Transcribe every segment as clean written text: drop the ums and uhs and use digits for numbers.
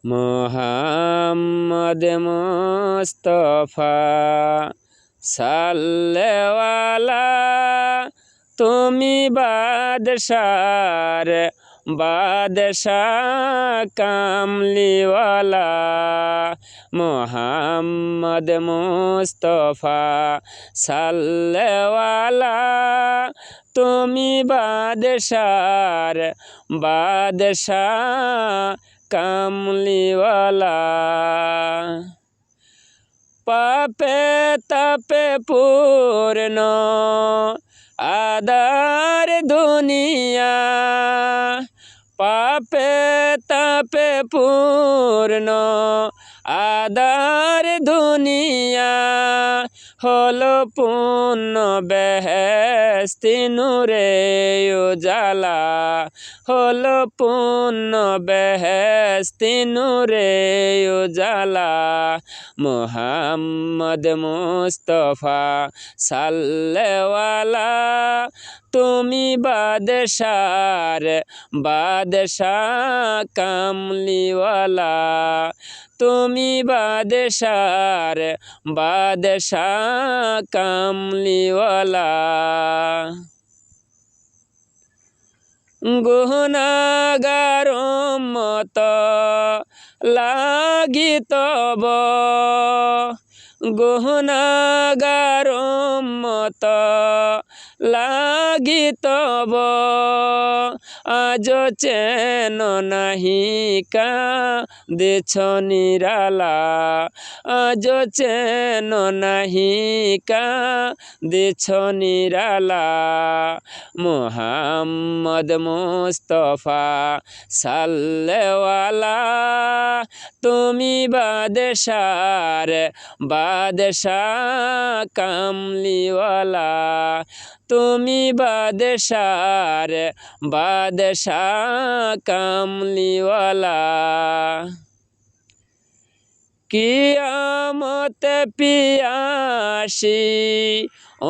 মোহাম্মদ মুস্তফা সাল্লেওয়ালা তুমি বাদশার বাদশাহ কামলিওয়ালা। মোহাম্মদ মুস্তফা সাল্লেওয়ালা তুমি বাদশার বাদশাহ কামলিওয়ালা। পাপে তাপে পূর্ণ আদার দুনিয়া, পাপে তাপে পূর্ণ আদার দুনিয়া, হলো পূর্ণ বেহেশতি নূরে উজালা, হলো পূর্ণ বেহেশতি নূরে উজালা। মোহাম্মদ মুস্তফা সাল্লেওয়ালা তুমি বাদশার বাদশাহ কামলিওয়ালা, তুমি বাদশার বাদশাহ কামলিওয়ালা। গুনাহগার উম্মত লাগি তব, গুনাহগার উম্মত লাগি তব, আজ চেন নাহি কাঁদেছ নিরালা, আজ চেন নাহি কাঁদেছ নিরালা। মোহাম্মদ মুস্তফা সাল্লেওয়ালা তুমি বাদশার বাদশাহ কামলিওয়ালা, তুমি বাদশার বাদশাহ কামলিওয়ালা। কিয়ামতে পিয়াসি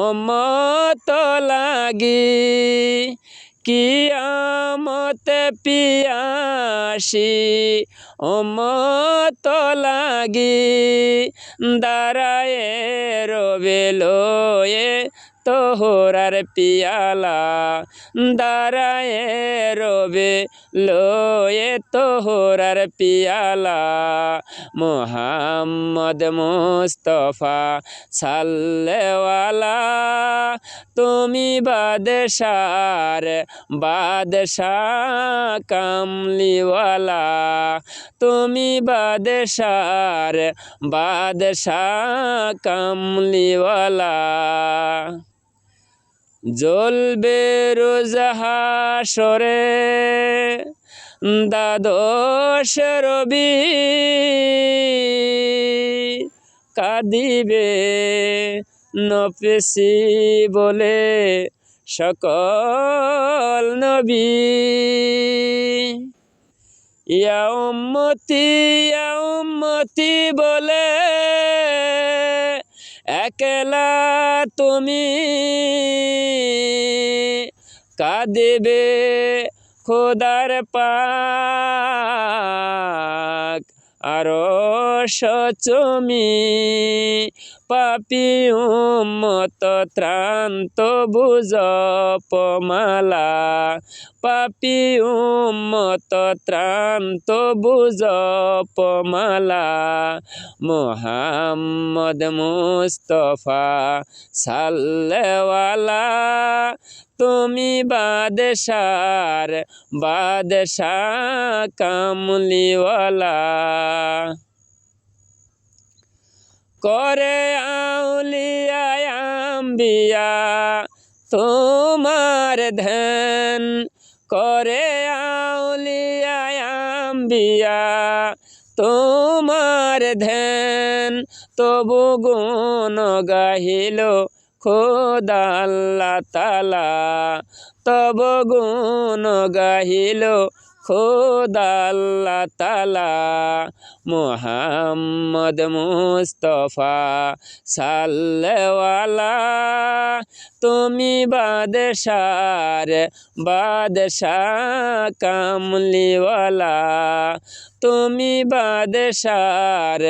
উম্মত লাগি, কিয়ামতে পিয়াসি উম্মত লাগি, দাঁড়ায়ে রবে লয়ে তোহরার পিয়ালা, দাঁড়ায়ে রবে লয়ে তোহরার পিয়ালা। মোহাম্মদ মুস্তফা সাল্লেওয়ালা তুমি বাদশার বাদশাহ কামলিওয়ালা, তুমি বাদশার বাদশাহ কামলিওয়ালা। জ্বলবে রোজ হাশরে দ্বাদশ রবি, কাঁদিবে নফসি বলে সকল নবী। ইয়া উম্মতি বলে একলা তুমি, কাঁদিবে খোদার পাক আরশ চুমি। পাপী উম্মত ত্রান্ত বুঝ পমালা, পাপী উম্মত ত্রান্ত বুঝ পমালা। মোহাম্মদ মুস্তফা সাল্লেওয়ালা তুমি বাদশার বাদশাহ কামলিওয়ালা। করে আউলিয়া আম্বিয়া তোমার ধ্যান, করে আউলিয়া আম্বিয়া তোমার ধ্যান, তবু গুণ গাহিল খোদা আল্লাহ তাআলা, তব গুণ গাহিল খোদা আল্লাহ তাআলা মুহাম্মদ মুস্তাফা সাল্লাল্লাহু তুমি বাদশার বাদশাহ কামলিওয়ালা তুমি বাদশার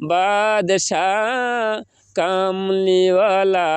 বাদশাহ কামলিওয়ালা।